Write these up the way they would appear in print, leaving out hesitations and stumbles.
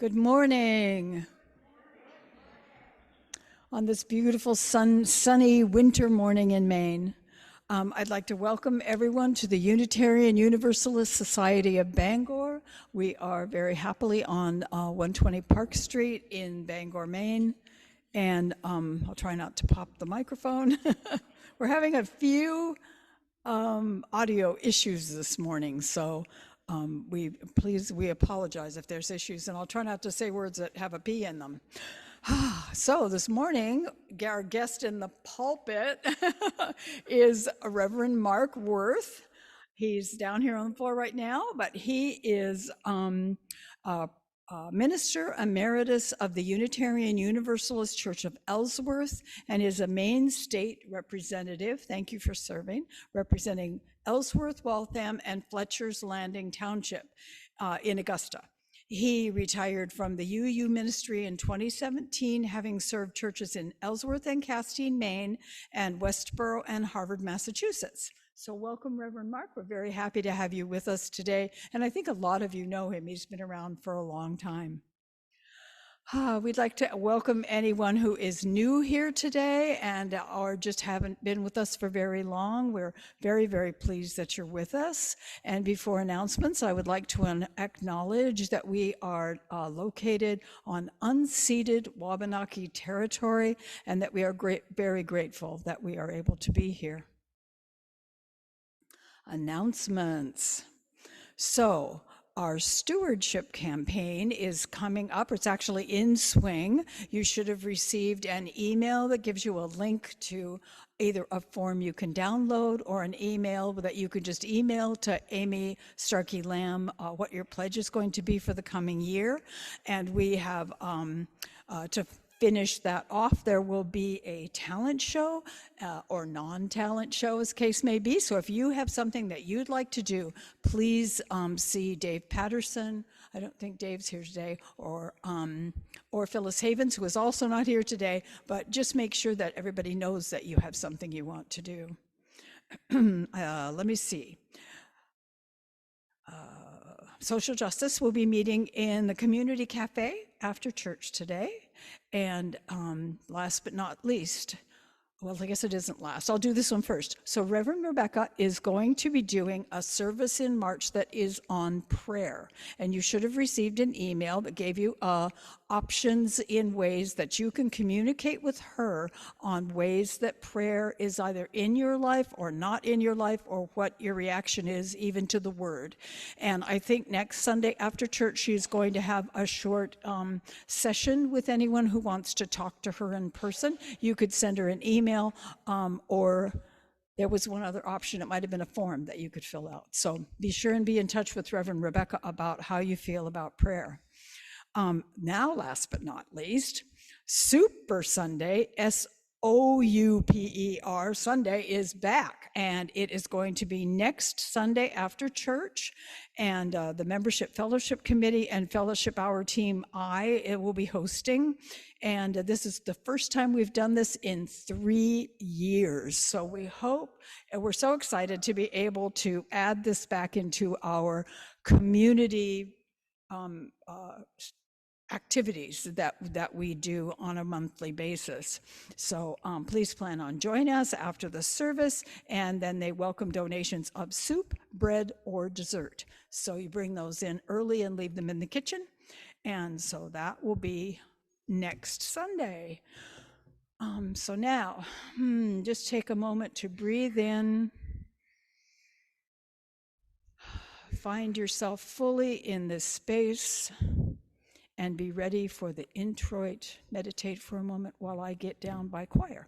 Good morning. On this beautiful sunny winter morning in Maine, I'd like to welcome everyone to the Unitarian Universalist Society of Bangor. We are very happily on 120 Park Street in Bangor, Maine. And I'll try not to pop the microphone. We're having a few audio issues this morning, so we apologize if there's issues, and I'll try not to say words that have a P in them. So this morning, our guest in the pulpit is Reverend Mark Worth. He's down here on the floor right now, but he is Minister Emeritus of the Unitarian Universalist Church of Ellsworth and is a Maine state representative. Thank you for serving, representing Ellsworth, Waltham, and Fletcher's Landing Township in Augusta. He retired from the UU ministry in 2017, having served churches in Ellsworth and Castine, Maine, and Westboro and Harvard, Massachusetts. So welcome, Reverend Mark. We're very happy to have you with us today. And I think a lot of you know him. He's been around for a long time. We'd like to welcome anyone who is new here today and or just haven't been with us for very long. We're very, very pleased that you're with us. And before announcements, I would like to acknowledge that we are located on unceded Wabanaki territory and that we are very grateful that we are able to be here. Announcements. So, our stewardship campaign is coming up. It's actually in swing. You should have received an email that gives you a link to either a form you can download or an email that you could just email to Amy Starkey Lamb what your pledge is going to be for the coming year. And we have to finish that off, there will be a talent show or non-talent show, as case may be. So if you have something that you'd like to do, please see Dave Patterson. I don't think Dave's here today, or Phyllis Havens, who is also not here today, but just make sure that everybody knows that you have something you want to do. Let me see. Social Justice will be meeting in the Community Cafe after church today. And last but not least, well, I guess it isn't last. I'll do this one first. So Reverend Rebecca is going to be doing a service in March that is on prayer. And you should have received an email that gave you options in ways that you can communicate with her on ways that prayer is either in your life or not in your life, or what your reaction is even to the word. And I think next Sunday after church, she's going to have a short session with anyone who wants to talk to her in person. You could send her an email, or there was one other option. It might have been a form that you could fill out. So be sure and be in touch with Reverend Rebecca about how you feel about prayer. Now, last but not least, Super Sunday, SOUPER Sunday is back, and it is going to be next Sunday after church. And the Membership Fellowship Committee and Fellowship Hour Team it will be hosting. And this is the first time we've done this in 3 years. So we hope, and we're so excited to be able to add this back into our community activities that we do on a monthly basis. So please plan on joining us after the service, and then they welcome donations of soup, bread, or dessert. So you bring those in early and leave them in the kitchen. And so that will be next Sunday. So now, just take a moment to breathe in. Find yourself fully in this space and be ready for the introit. Meditate for a moment while I get down by choir.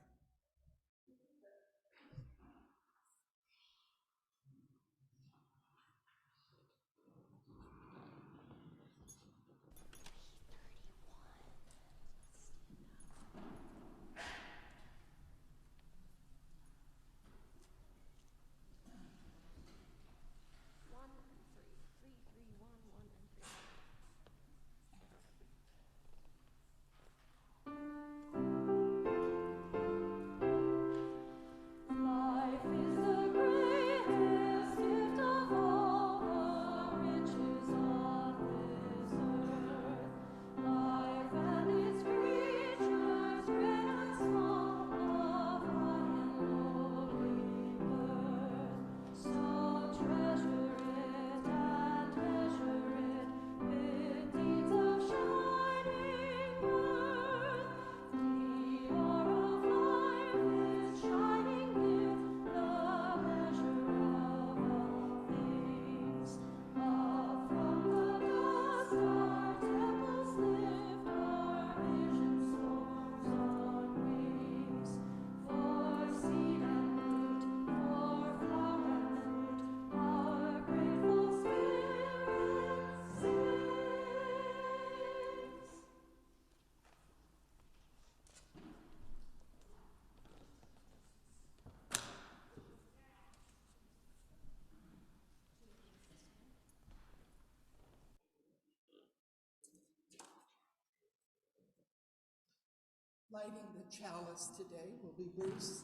Lighting the chalice today will be Bruce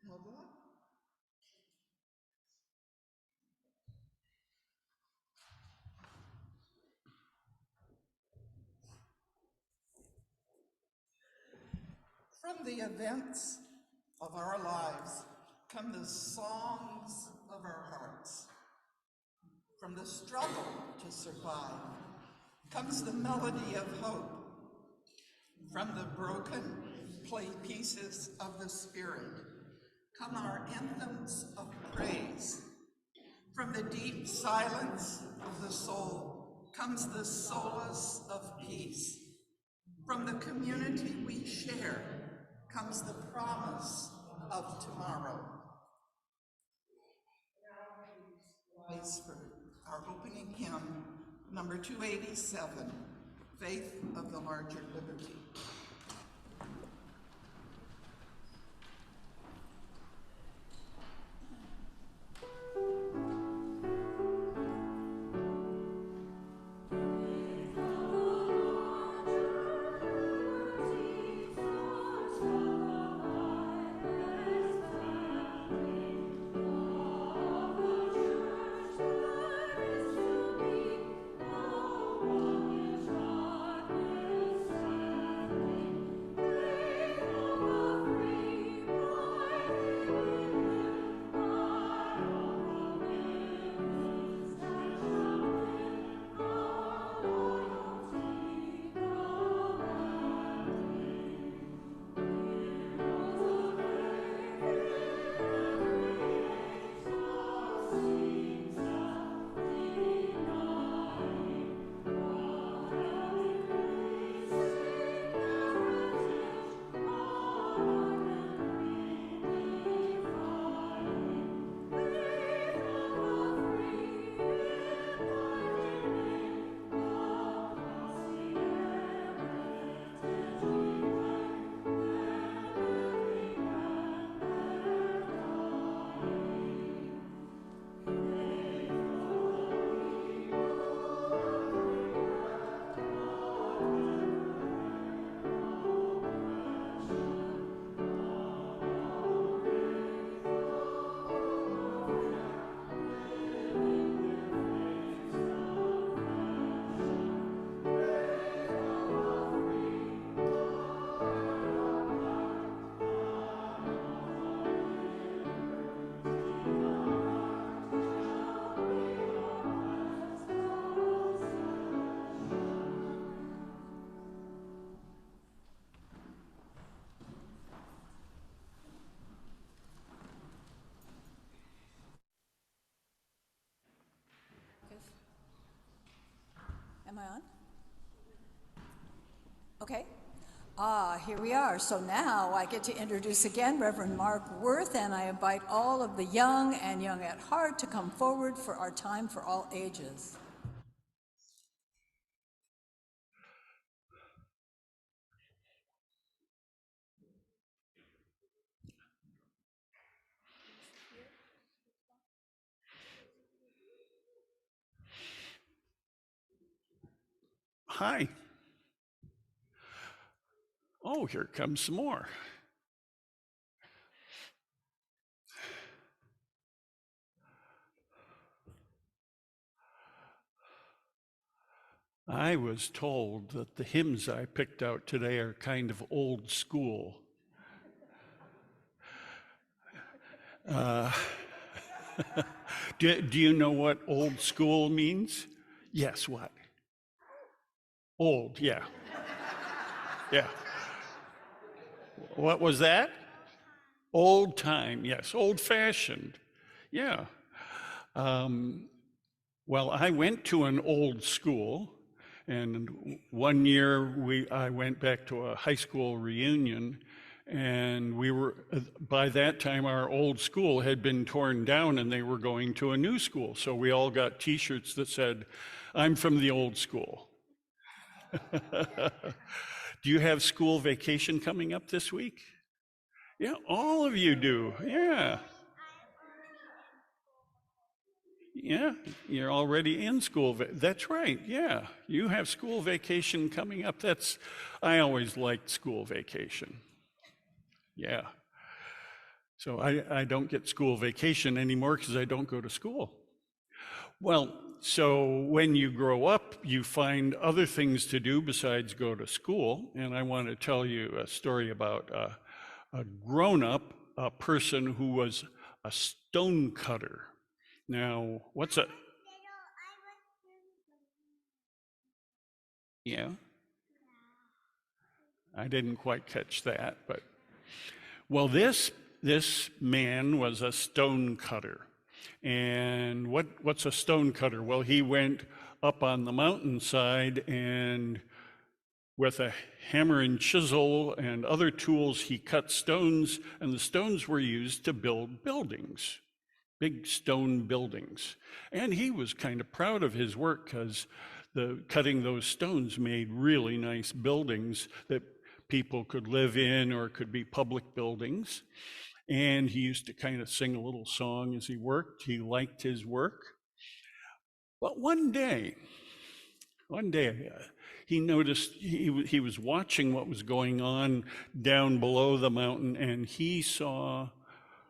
Helga. From the events of our lives come the songs of our hearts. From the struggle to survive comes the melody of hope. From the broken play pieces of the spirit come our anthems of praise. From the deep silence of the soul comes the solace of peace. From the community we share comes the promise of tomorrow. Please for our opening hymn, number 287, Faith of the Larger Liberty. Am I on? Okay. Here we are. So now I get to introduce again Reverend Mark Worth, and I invite all of the young and young at heart to come forward for our time for all ages. Hi. Oh, here comes some more. I was told that the hymns I picked out today are kind of old school. Do you know what old school means? Yes, what? Old, yeah. Yeah. What was that? Old time, yes. Old fashioned, yeah. Well, I went to an old school, and one year I went back to a high school reunion, and by that time our old school had been torn down and they were going to a new school. So we all got t-shirts that said, "I'm from the old school." Do you have school vacation coming up this week? Yeah, all of you do, yeah. Yeah, you're already in school. That's right. Yeah, you have school vacation coming up. I always liked school vacation. Yeah. So I don't get school vacation anymore because I don't go to school. Well, so when you grow up, you find other things to do besides go to school. And I want to tell you a story about a grown-up, a person who was a stone cutter. Now, yeah, I didn't quite catch that, but well, this man was a stone cutter. And what's a stone cutter? Well, he went up on the mountainside and with a hammer and chisel and other tools, he cut stones, and the stones were used to build buildings, big stone buildings. And he was kind of proud of his work because cutting those stones made really nice buildings that people could live in or could be public buildings. And he used to kind of sing a little song as he worked. He liked his work. But one day, he noticed he was watching what was going on down below the mountain, and he saw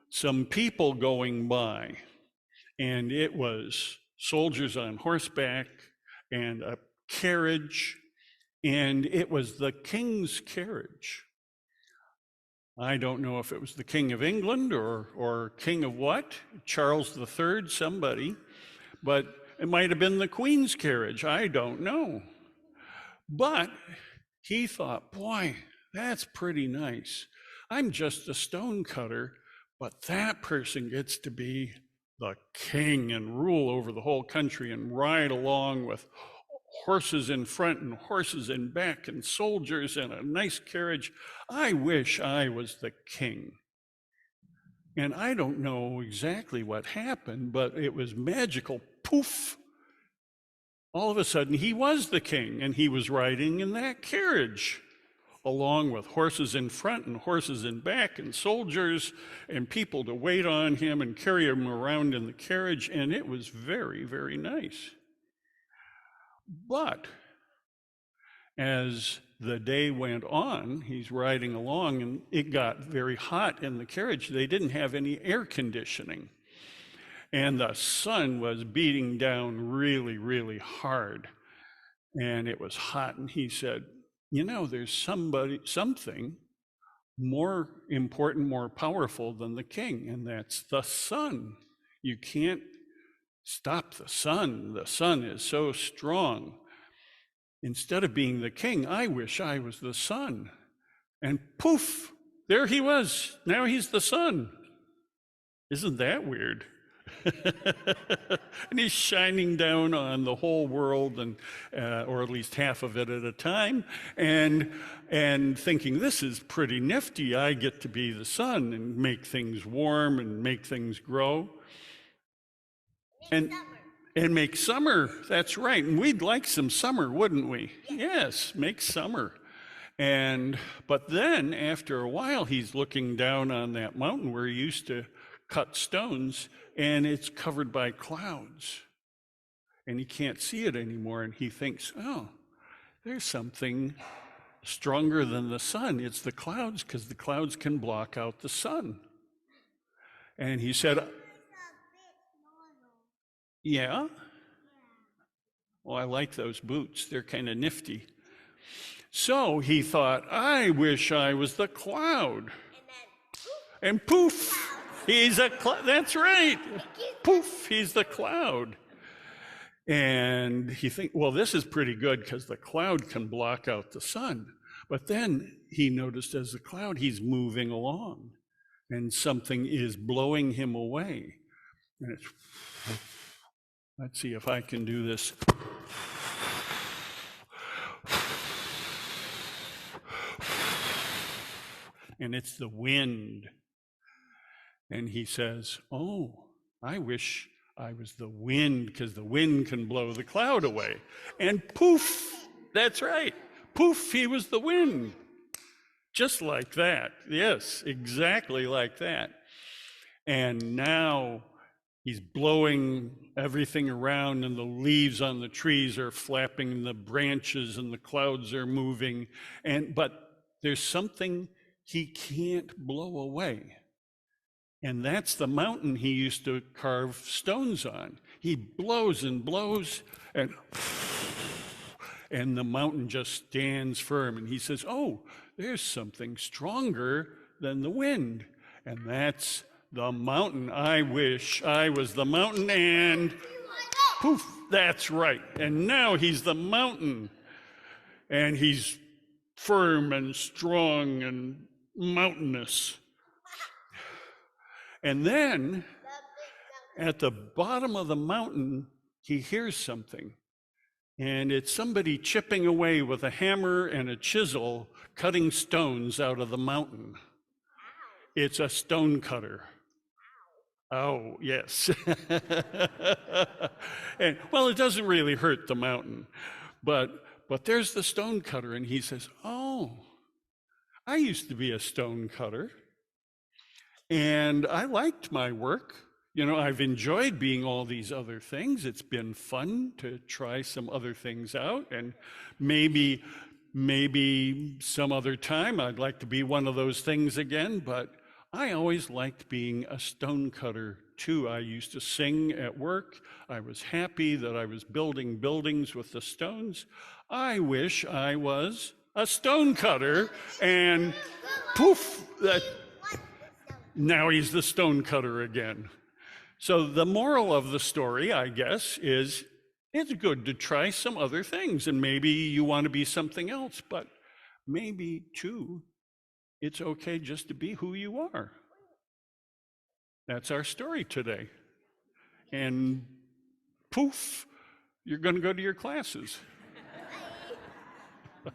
some people going by. And it was soldiers on horseback and a carriage, and it was the king's carriage. I don't know if it was the King of England or King of what, Charles III, somebody, but it might have been the Queen's carriage. I don't know. But he thought, boy, that's pretty nice. I'm just a stone cutter, but that person gets to be the king and rule over the whole country and ride along with horses in front and horses in back and soldiers and a nice carriage. I wish I was the king. And I don't know exactly what happened, but it was magical. Poof! All of a sudden, he was the king, and he was riding in that carriage, along with horses in front and horses in back and soldiers and people to wait on him and carry him around in the carriage, and it was very, very nice. But as the day went on, he's riding along, and it got very hot in the carriage. They didn't have any air conditioning. And the sun was beating down really, really hard. And it was hot. And he said, you know, there's something more important, more powerful than the king, and that's the sun. You can't stop the sun. The sun is so strong. Instead of being the king, I wish I was the sun. And poof, there he was. Now he's the sun. Isn't that weird? And he's shining down on the whole world, and or at least half of it at a time, and thinking, this is pretty nifty. I get to be the sun and make things warm and make things grow. And make summer. That's right. And we'd like some summer, wouldn't we? Yes, make summer. But then after a while, he's looking down on that mountain where he used to cut stones, and it's covered by clouds. And he can't see it anymore. And he thinks, oh, there's something stronger than the sun. It's the clouds, because the clouds can block out the sun. And he said, yeah? Well, I like those boots. They're kind of nifty. So he thought, I wish I was the cloud. And poof, he's a cloud. That's right. Poof, he's the cloud. And he thinks, well, this is pretty good because the cloud can block out the sun. But then he noticed as the cloud, he's moving along and something is blowing him away. And it's, let's see if I can do this. And it's the wind. And he says, oh, I wish I was the wind, because the wind can blow the cloud away. And poof, that's right. Poof, he was the wind. Just like that. Yes, exactly like that. And now, he's blowing everything around, and the leaves on the trees are flapping, the branches and the clouds are moving. But there's something he can't blow away. And that's the mountain he used to carve stones on. He blows and blows, and the mountain just stands firm. And he says, oh, there's something stronger than the wind. And that's the mountain. I wish I was the mountain, and poof, that's right. And now he's the mountain. And he's firm and strong and mountainous. And then at the bottom of the mountain, he hears something. And it's somebody chipping away with a hammer and a chisel, cutting stones out of the mountain. It's a stone cutter. Oh, yes. And well, it doesn't really hurt the mountain, but there's the stone cutter, and he says, oh, I used to be a stone cutter, and I liked my work. You know, I've enjoyed being all these other things. It's been fun to try some other things out, and maybe some other time I'd like to be one of those things again, but I always liked being a stone cutter too. I used to sing at work. I was happy that I was building buildings with the stones. I wish I was a stone cutter, and poof, now he's the stone cutter again. So the moral of the story, I guess, is it's good to try some other things, and maybe you want to be something else, but maybe too, it's okay just to be who you are. That's our story today. And poof, you're going to go to your classes. I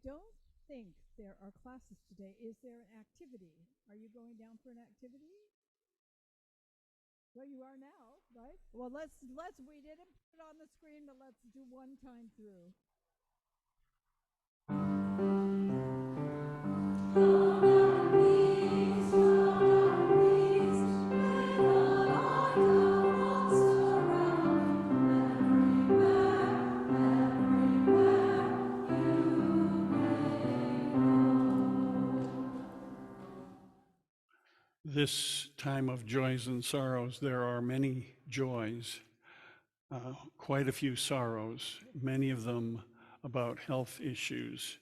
don't think there are classes today. Is there an activity? Are you going down for an activity? Well, you are now, right? Well, we didn't put it on the screen, but let's do one time through. This time of joys and sorrows, there are many joys, quite a few sorrows, many of them about health issues.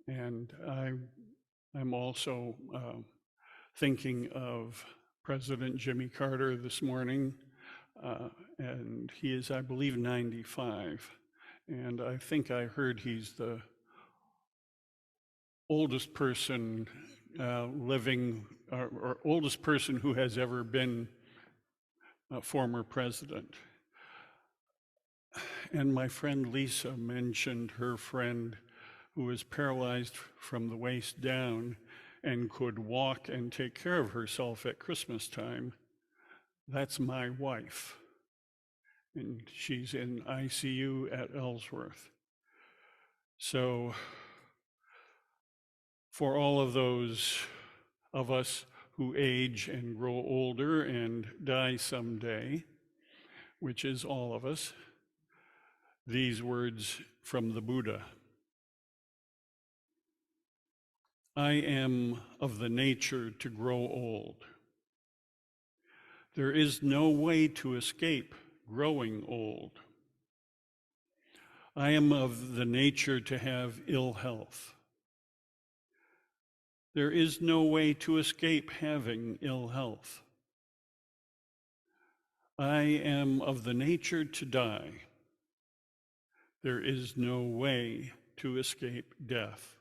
And I'm also thinking of President Jimmy Carter this morning, and he is, I believe, 95. And I think I heard he's the oldest person living, or oldest person who has ever been a former president. And my friend Lisa mentioned her friend who was paralyzed from the waist down and could walk and take care of herself at Christmas time. That's my wife. And she's in ICU at Ellsworth. So for all of those of us who age and grow older and die someday, which is all of us, these words from the Buddha. I am of the nature to grow old. There is no way to escape growing old. I am of the nature to have ill health. There is no way to escape having ill health. I am of the nature to die. There is no way to escape death.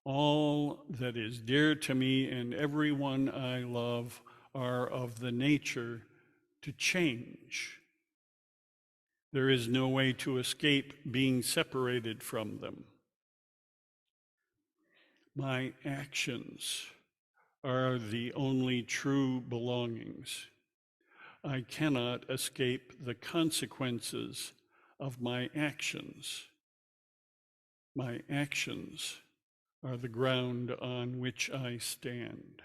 All that is dear to me and everyone I love are of the nature to change. There is no way to escape being separated from them. My actions are the only true belongings. I cannot escape the consequences of my actions. My actions are the ground on which I stand.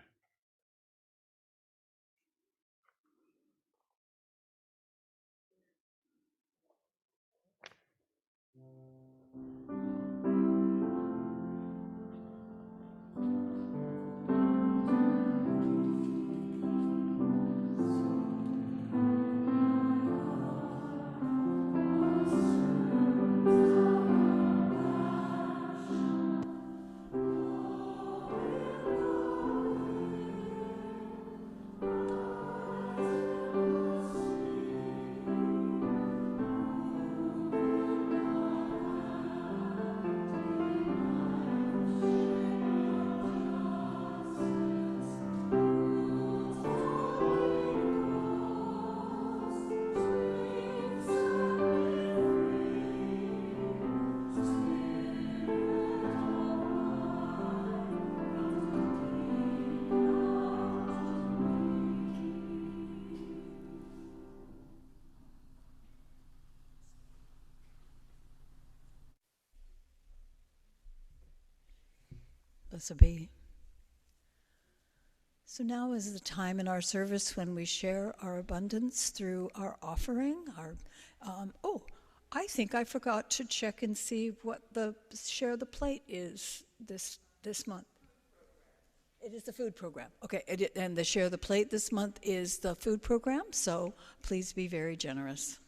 Blessed be. So now is the time in our service when we share our abundance through our offering. I think I forgot to check and see what the share the plate is this month. It is the food program. Okay, and the share the plate this month is the food program, so please be very generous.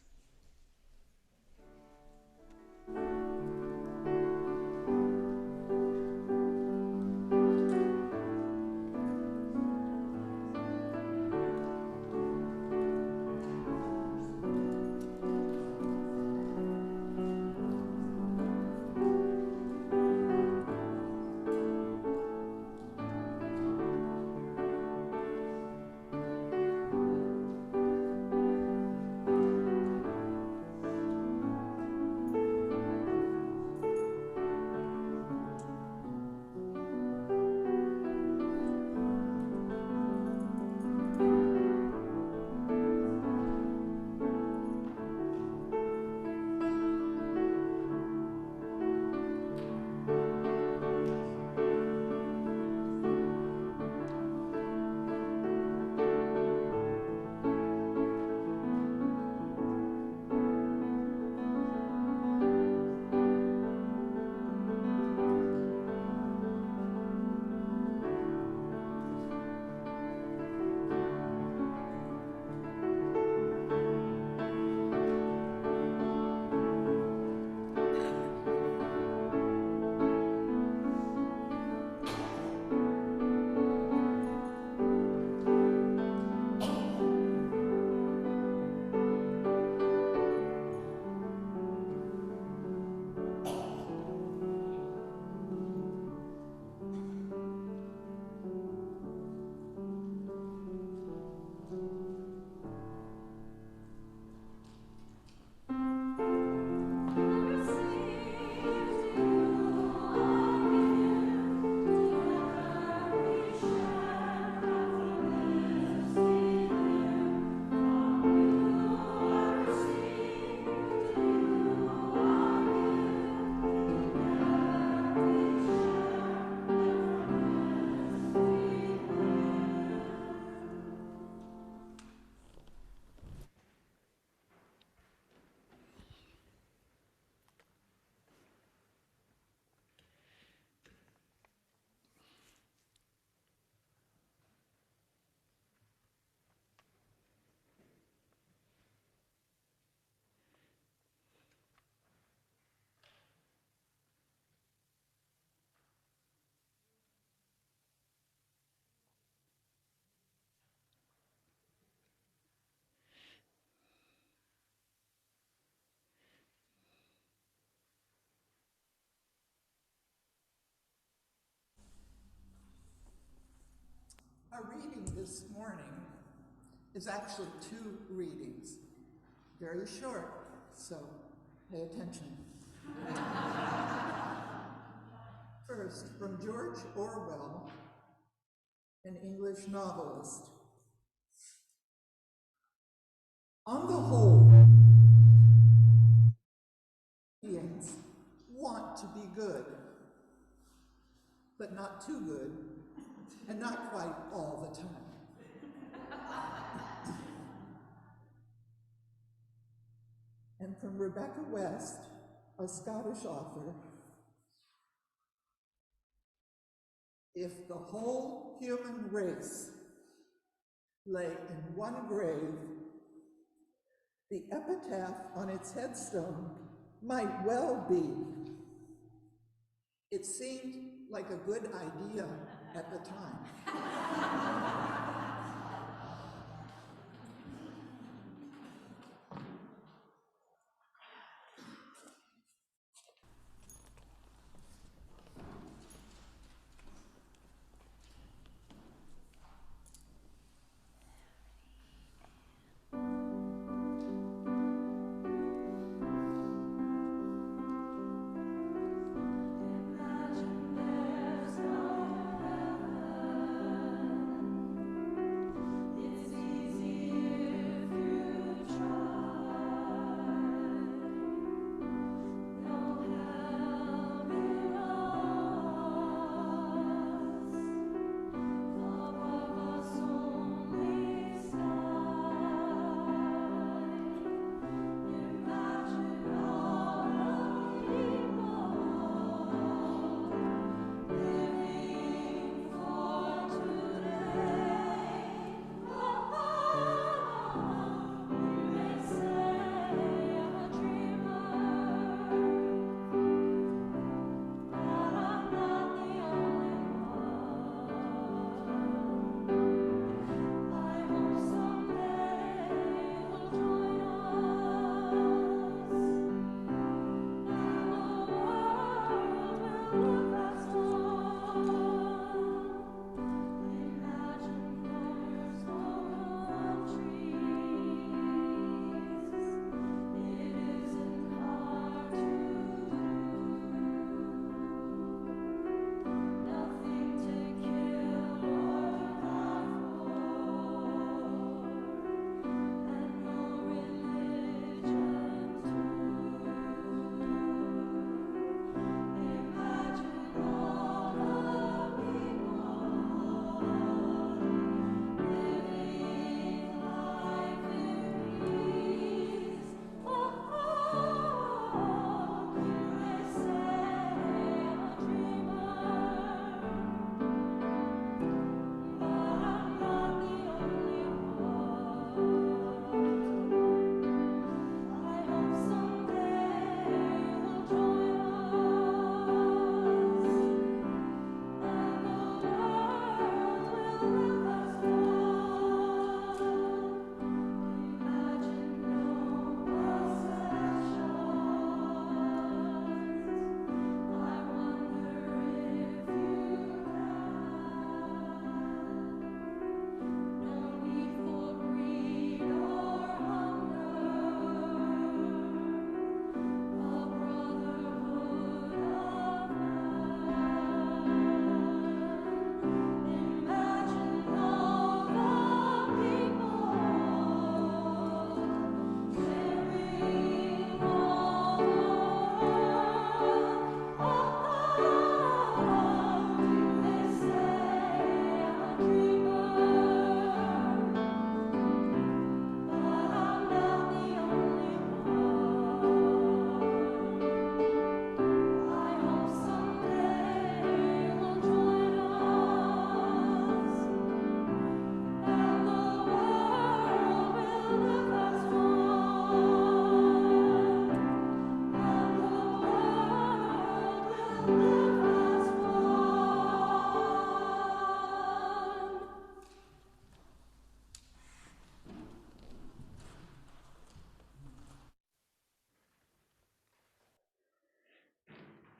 Our reading this morning is actually two readings, very short, so pay attention. First, from George Orwell, an English novelist. On the whole, beings want to be good. but not too good, and not quite all the time. And from Rebecca West, a Scottish author, if the whole human race lay in one grave, the epitaph on its headstone might well be, "It seemed like a good idea at the time."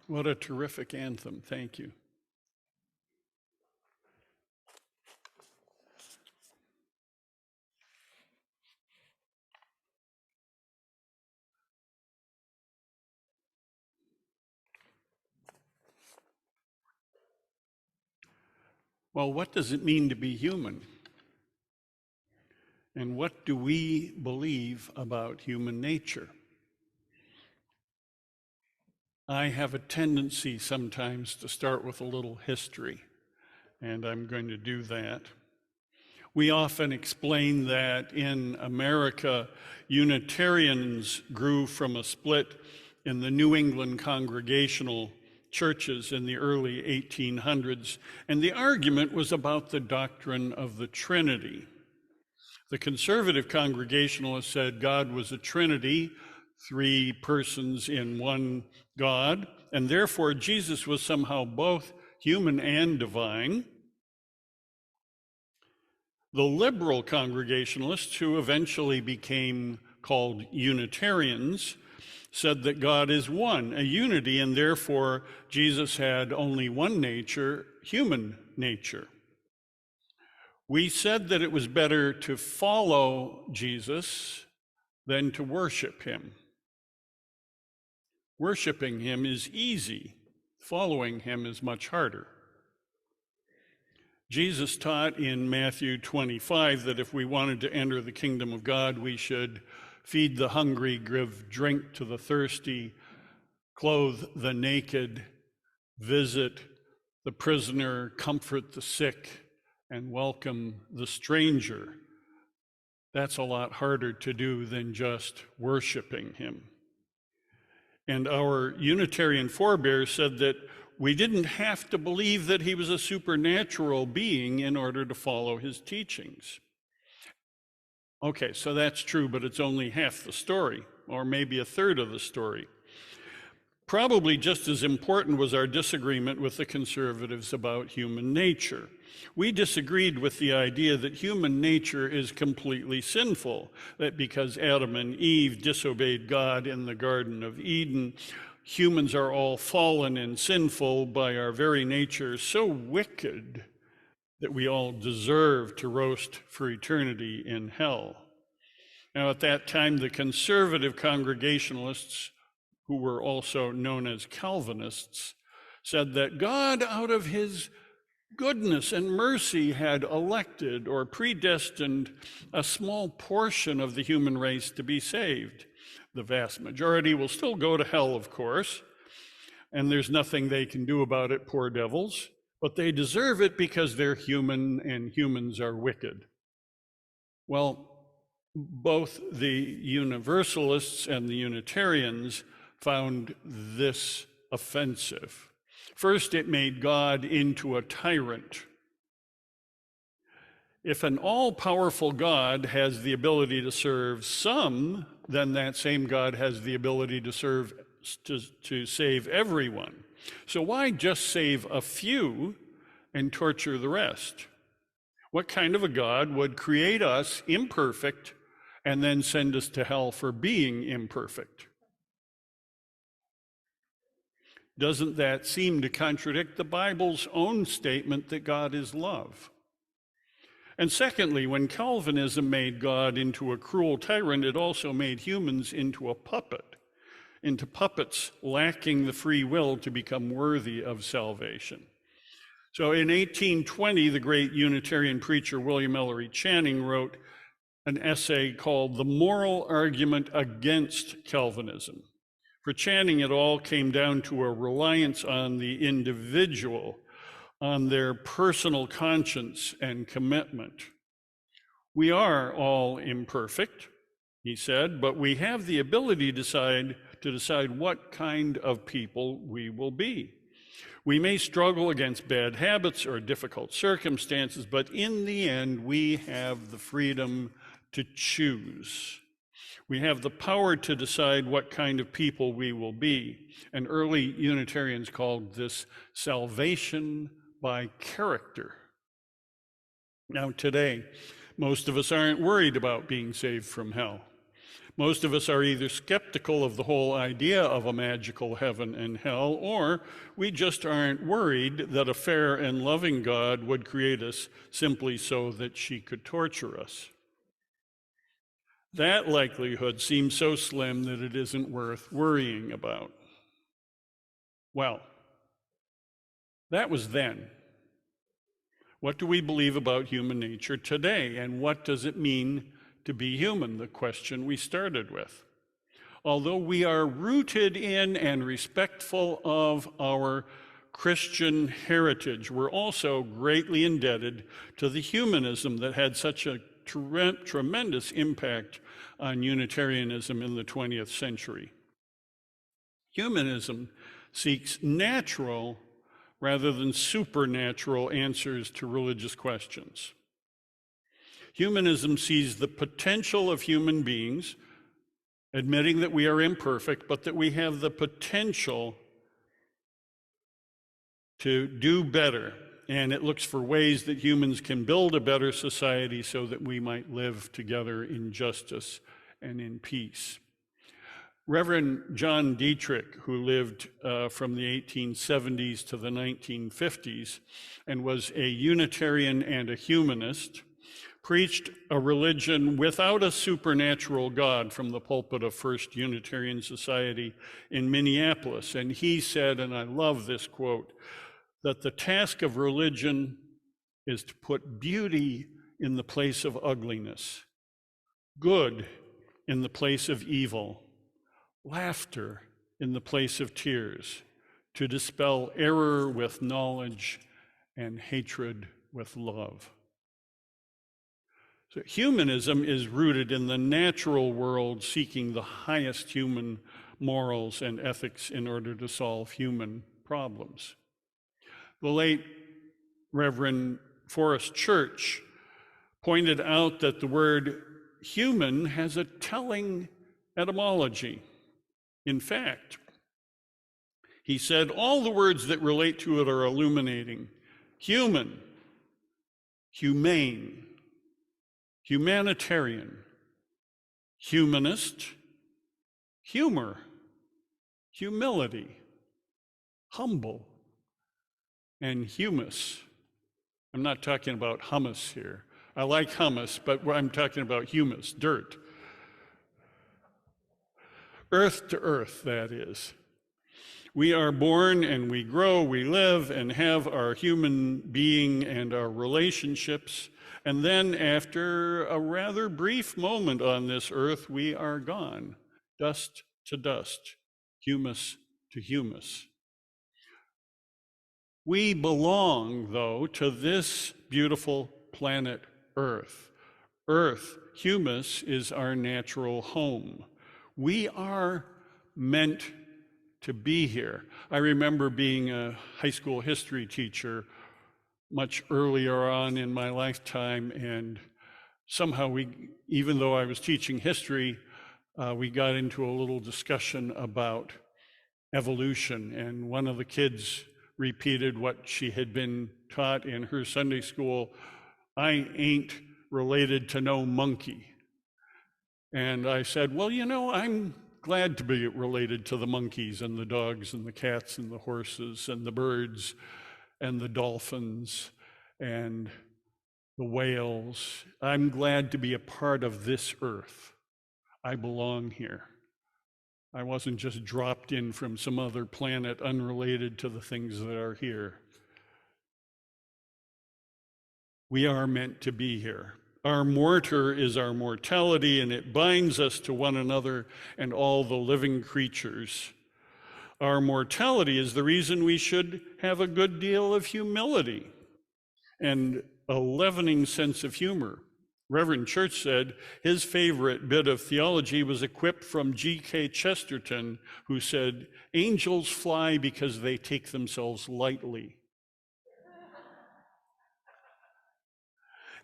What a terrific anthem. Thank you. Well, what does it mean to be human? And what do we believe about human nature? I have a tendency sometimes to start with a little history, and I'm going to do that. We often explain that in America, Unitarians grew from a split in the New England Congregational churches in the early 1800s, and the argument was about the doctrine of the Trinity. The conservative Congregationalists said God was a Trinity, three persons in one God, and therefore Jesus was somehow both human and divine. The liberal Congregationalists, who eventually became called Unitarians, said that God is one, a unity, and therefore Jesus had only one nature, human nature. We said that it was better to follow Jesus than to worship him. Worshiping him is easy, following him is much harder. Jesus taught in Matthew 25 that if we wanted to enter the kingdom of God, we should feed the hungry, give drink to the thirsty, clothe the naked, visit the prisoner, comfort the sick, and welcome the stranger. That's a lot harder to do than just worshiping him. And our Unitarian forebears said that we didn't have to believe that he was a supernatural being in order to follow his teachings. Okay, so that's true, but it's only half the story, or maybe a third of the story. Probably just as important was our disagreement with the conservatives about human nature. We disagreed with the idea that human nature is completely sinful, that because Adam and Eve disobeyed God in the Garden of Eden, humans are all fallen and sinful by our very nature, so wicked that we all deserve to roast for eternity in hell. Now, at that time, the conservative Congregationalists, who were also known as Calvinists, said that God, out of his goodness and mercy, had elected or predestined a small portion of the human race to be saved. The vast majority will still go to hell, of course, and there's nothing they can do about it, poor devils, but they deserve it because they're human and humans are wicked. Well, both the Universalists and the Unitarians found this offensive. First, it made God into a tyrant. If an all-powerful God has the ability to serve some, then that same God has the ability to save everyone. So why just save a few and torture the rest? What kind of a God would create us imperfect and then send us to hell for being imperfect? Doesn't that seem to contradict the Bible's own statement that God is love? And secondly, when Calvinism made God into a cruel tyrant, it also made humans into puppets lacking the free will to become worthy of salvation. So in 1820, the great Unitarian preacher William Ellery Channing wrote an essay called The Moral Argument Against Calvinism. For Channing, it all came down to a reliance on the individual, on their personal conscience and commitment. We are all imperfect, he said, but we have the ability to decide what kind of people we will be. We may struggle against bad habits or difficult circumstances, but in the end, we have the freedom to choose. We have the power to decide what kind of people we will be. And early Unitarians called this salvation by character. Now, today, most of us aren't worried about being saved from hell. Most of us are either skeptical of the whole idea of a magical heaven and hell, or we just aren't worried that a fair and loving God would create us simply so that she could torture us. That likelihood seems so slim that it isn't worth worrying about. Well, that was then. What do we believe about human nature today, and what does it mean to be human? The question we started with. Although we are rooted in and respectful of our Christian heritage, we're also greatly indebted to the humanism that had such a tremendous impact on Unitarianism in the 20th century. Humanism seeks natural rather than supernatural answers to religious questions. Humanism sees the potential of human beings, admitting that we are imperfect, but that we have the potential to do better. And it looks for ways that humans can build a better society so that we might live together in justice and in peace. Reverend John Dietrich, who lived from the 1870s to the 1950s and was a Unitarian and a humanist, preached a religion without a supernatural God from the pulpit of First Unitarian Society in Minneapolis. And he said, and I love this quote, that the task of religion is to put beauty in the place of ugliness, good in the place of evil, laughter in the place of tears, to dispel error with knowledge and hatred with love. So humanism is rooted in the natural world, seeking the highest human morals and ethics in order to solve human problems. The late Reverend Forrest Church pointed out that the word human has a telling etymology. In fact, he said, all the words that relate to it are illuminating. Human, humane, humanitarian, humanist, humor, humility, humble, and humus. I'm not talking about hummus here. I like hummus, but I'm talking about humus, dirt. Earth to earth, that is. We are born and we grow, we live and have our human being and our relationships. And then after a rather brief moment on this earth, we are gone, dust to dust, humus to humus. We belong, though, to this beautiful planet Earth. Earth, humus, is our natural home. We are meant to be here. I remember being a high school history teacher much earlier on in my lifetime, and somehow even though I was teaching history, we got into a little discussion about evolution, and one of the kids repeated what she had been taught in her Sunday school, I ain't related to no monkey. And I said, well, you know, I'm glad to be related to the monkeys and the dogs and the cats and the horses and the birds and the dolphins and the whales. I'm glad to be a part of this earth. I belong here. I wasn't just dropped in from some other planet unrelated to the things that are here. We are meant to be here. Our mortar is our mortality, and it binds us to one another and all the living creatures. Our mortality is the reason we should have a good deal of humility and a leavening sense of humor. Reverend Church said his favorite bit of theology was a quip from G.K. Chesterton, who said, angels fly because they take themselves lightly.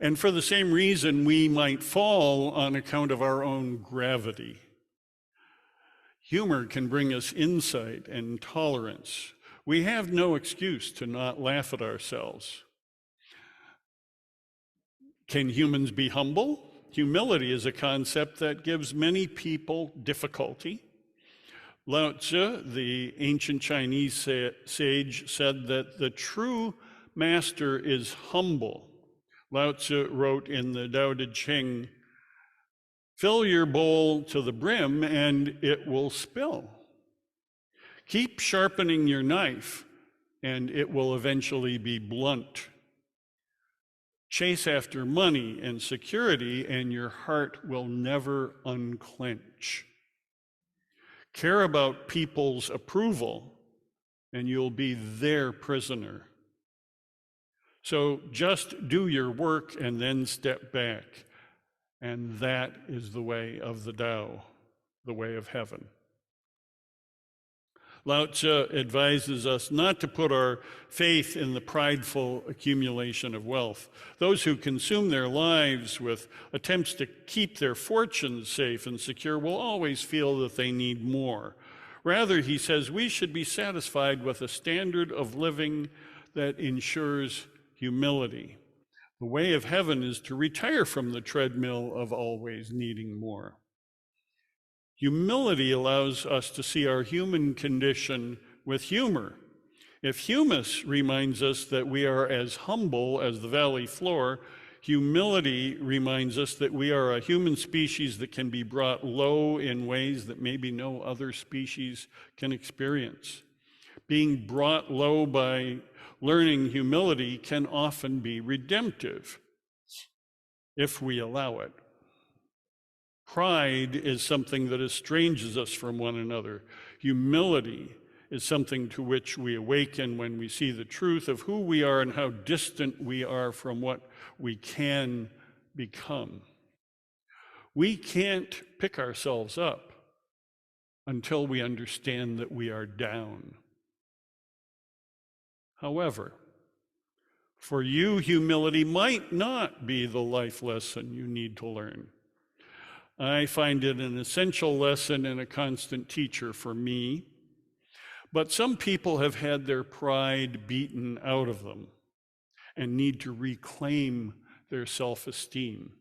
And for the same reason, we might fall on account of our own gravity. Humor can bring us insight and tolerance. We have no excuse to not laugh at ourselves. Can humans be humble? Humility is a concept that gives many people difficulty. Lao Tzu, the ancient Chinese sage, said that the true master is humble. Lao Tzu wrote in the Tao Te Ching, fill your bowl to the brim and it will spill. Keep sharpening your knife and it will eventually be blunt. Chase after money and security and your heart will never unclench. Care about people's approval, and you'll be their prisoner. So just do your work and then step back. And that is the way of the Tao, the way of heaven. Lao Tzu advises us not to put our faith in the prideful accumulation of wealth. Those who consume their lives with attempts to keep their fortunes safe and secure will always feel that they need more. Rather, he says, we should be satisfied with a standard of living that ensures humility. The way of heaven is to retire from the treadmill of always needing more. Humility allows us to see our human condition with humor. If Humus reminds us that we are as humble as the valley floor, humility reminds us that we are a human species that can be brought low in ways that maybe no other species can experience. Being brought low by learning humility can often be redemptive if we allow it. Pride is something that estranges us from one another. Humility is something to which we awaken when we see the truth of who we are and how distant we are from what we can become. We can't pick ourselves up until we understand that we are down. However, for you, humility might not be the life lesson you need to learn. I find it an essential lesson and a constant teacher for me. But some people have had their pride beaten out of them and need to reclaim their self-esteem.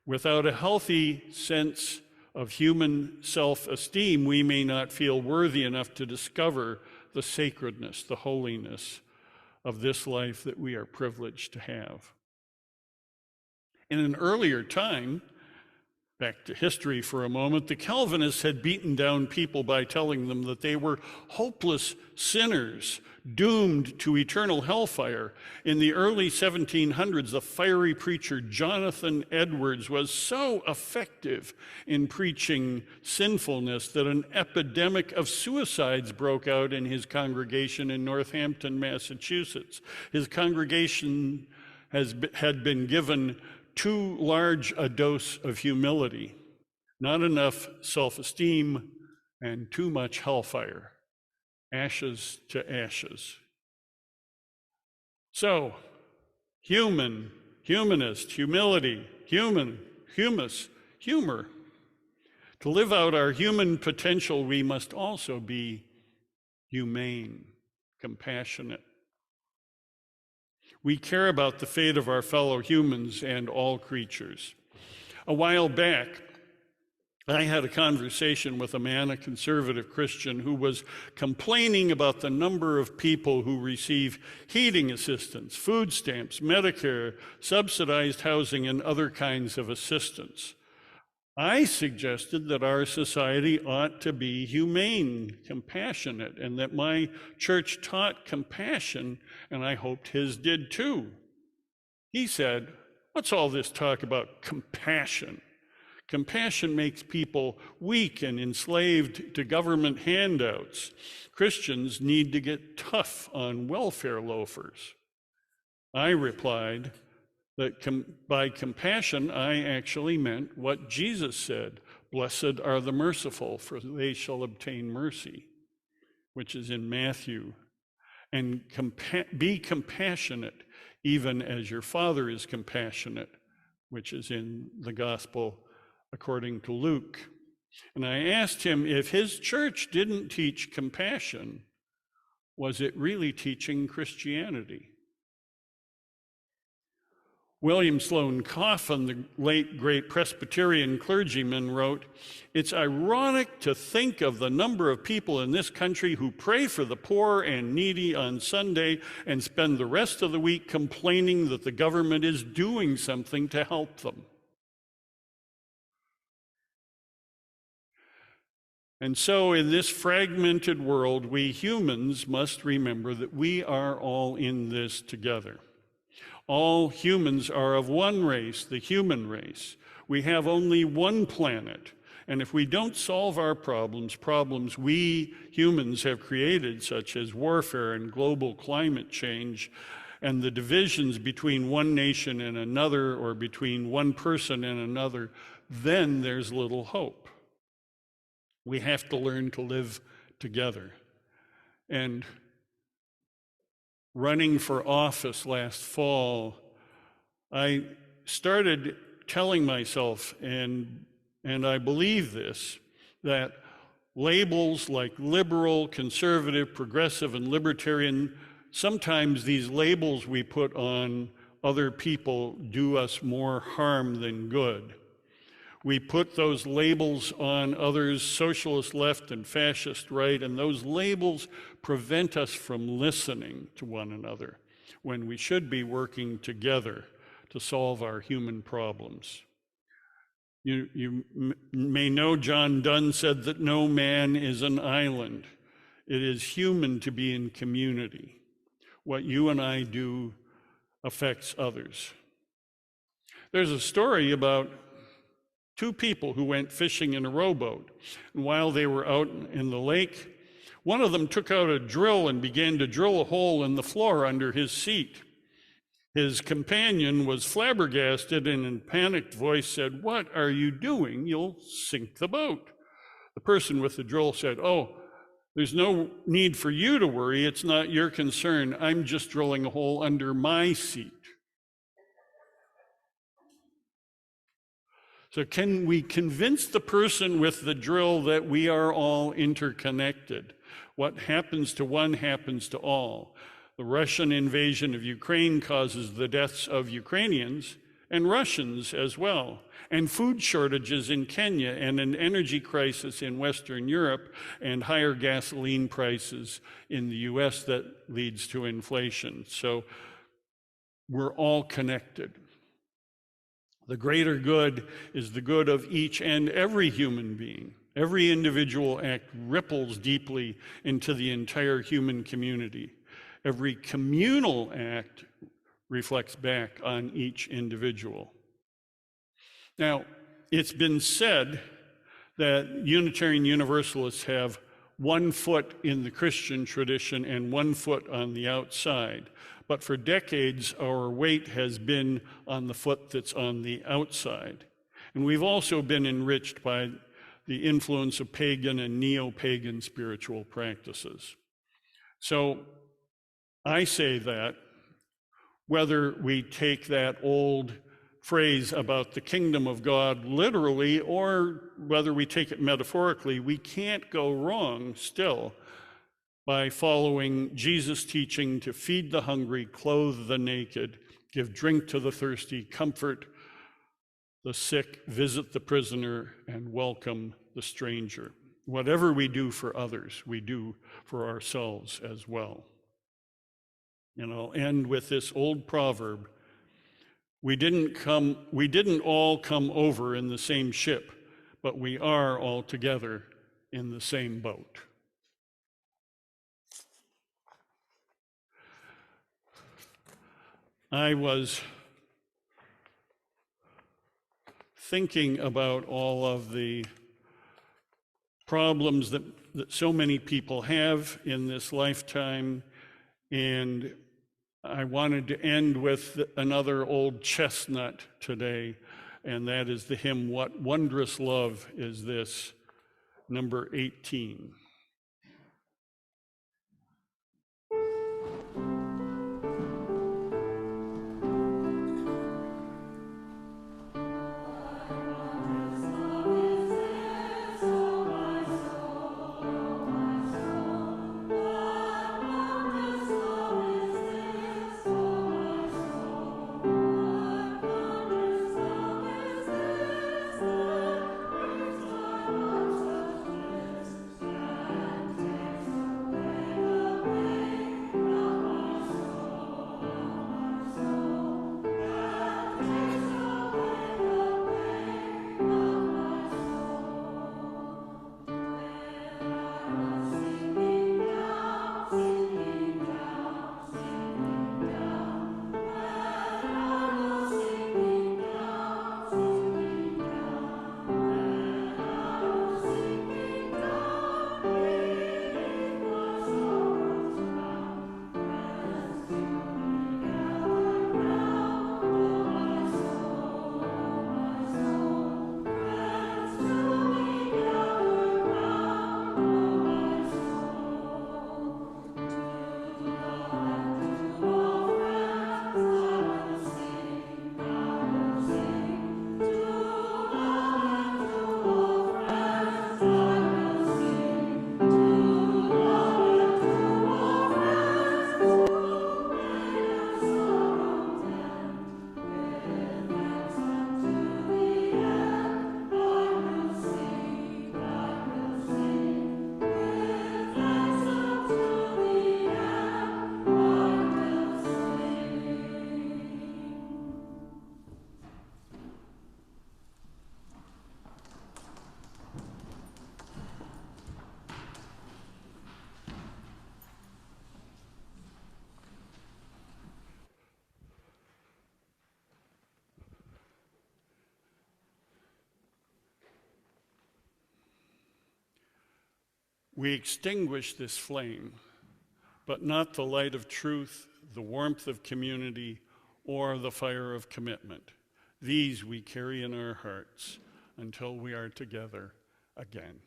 Without a healthy sense of human self-esteem, we may not feel worthy enough to discover the sacredness, the holiness of this life that we are privileged to have. In an earlier time, back to history for a moment, the Calvinists had beaten down people by telling them that they were hopeless sinners, doomed to eternal hellfire. In the early 1700s, the fiery preacher Jonathan Edwards was so effective in preaching sinfulness that an epidemic of suicides broke out in his congregation in Northampton, Massachusetts. His congregation had been given too large a dose of humility, not enough self-esteem, and too much hellfire, ashes to ashes. So, humanist, humility, humus, humor. To live out our human potential, we must also be humane, compassionate. We care about the fate of our fellow humans and all creatures. A while back, I had a conversation with a man, a conservative Christian, who was complaining about the number of people who receive heating assistance, food stamps, Medicare, subsidized housing, and other kinds of assistance. I suggested that our society ought to be humane, compassionate, and that my church taught compassion, and I hoped his did too. He said, "What's all this talk about compassion? Compassion makes people weak and enslaved to government handouts. Christians need to get tough on welfare loafers." I replied that by compassion, I actually meant what Jesus said, "Blessed are the merciful, for they shall obtain mercy," which is in Matthew. And be compassionate, even as your Father is compassionate, which is in the Gospel according to Luke. And I asked him if his church didn't teach compassion, was it really teaching Christianity? William Sloane Coffin, the late great Presbyterian clergyman, wrote, "It's ironic to think of the number of people in this country who pray for the poor and needy on Sunday and spend the rest of the week complaining that the government is doing something to help them." And so in this fragmented world, we humans must remember that we are all in this together. All humans are of one race, the human race. We have only one planet, And if we don't solve our problems we humans have created, such as warfare and global climate change, and the divisions between one nation and another, or between one person and another, then there's little hope. We have to learn to live together. And running for office last fall, I started telling myself, and I believe this, that labels like liberal, conservative, progressive, and libertarian, sometimes these labels we put on other people do us more harm than good. We put those labels on others, socialist left and fascist right, and those labels prevent us from listening to one another when we should be working together to solve our human problems. You may know John Donne said that no man is an island. It is human to be in community. What you and I do affects others. There's a story about two people who went fishing in a rowboat. And while they were out in the lake, one of them took out a drill and began to drill a hole in the floor under his seat. His companion was flabbergasted and in a panicked voice said, "What are you doing? You'll sink the boat." The person with the drill said, "Oh, there's no need for you to worry. It's not your concern. I'm just drilling a hole under my seat." So can we convince the person with the drill that we are all interconnected? What happens to one happens to all. The Russian invasion of Ukraine causes the deaths of Ukrainians and Russians as well, and food shortages in Kenya, and an energy crisis in Western Europe, and higher gasoline prices in the US that leads to inflation. So we're all connected. The greater good is the good of each and every human being. Every individual act ripples deeply into the entire human community. Every communal act reflects back on each individual. Now, it's been said that Unitarian Universalists have one foot in the Christian tradition and one foot on the outside. But for decades, our weight has been on the foot that's on the outside. And we've also been enriched by the influence of pagan and neo-pagan spiritual practices. So I say that whether we take that old phrase about the kingdom of God literally or whether we take it metaphorically, we can't go wrong still by following Jesus' teaching to feed the hungry, clothe the naked, give drink to the thirsty, comfort the sick, visit the prisoner, and welcome the stranger. Whatever we do for others, we do for ourselves as well. And I'll end with this old proverb: we didn't all come over in the same ship, but we are all together in the same boat. I was thinking about all of the problems that so many people have in this lifetime, and I wanted to end with another old chestnut today, and that is the hymn, "What Wondrous Love Is This," number 18. We extinguish this flame, but not the light of truth, the warmth of community, or the fire of commitment. These we carry in our hearts until we are together again.